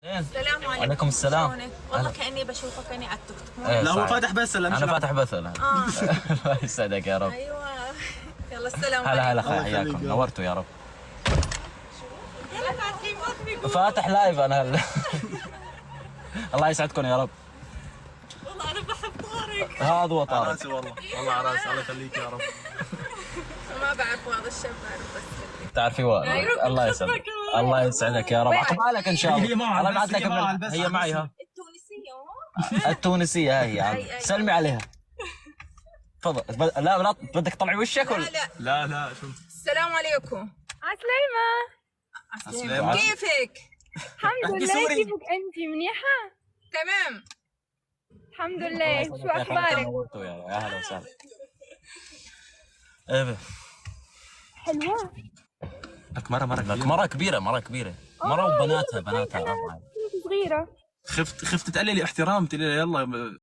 السلام عليكم. وعليكم السلام. شلونك؟ والله كأني بشوفك أنا على التوك توك. لا هو فاتح بس ولا انا فاتح بث انا. الله يسعدك يا رب. أيوة. يلا السلام هلا هلا عليكم. حياكم نورتوا يا رب. يلا فاتحين بطني. فاتح لايف انا هلا. الله يسعدكم يا رب. والله أنا بحب طارق. هذا هو على طارق. راسي والله على راسي، الله يخليك يا رب. ما بعرف هذا الشاب بعرف بس. تعرفي الله يسعدك. الله يسعدك يا رب. عقبالك ان شاء الله. هي معها الله البث، يبعث لك هي معها البث، هي معي ها. التونسية. التونسية هي أي. سلمي عليها. تفضل. لا بدك تطلعي وشك ولا؟ لا لا شو السلام عليكم. عسلامة. عسلامة. كيفك؟ الحمد لله. سوري. كيفك أنت؟ منيحة؟ تمام. الحمد لله. شو أخبارك؟ نورتوا يا اهلا وسهلا. ايه حلوة. لك مرة مرة كبيرة مرة وبناتها أربعة. كنت صغيرة. خفت تقللي احترام، تقولي لي يلا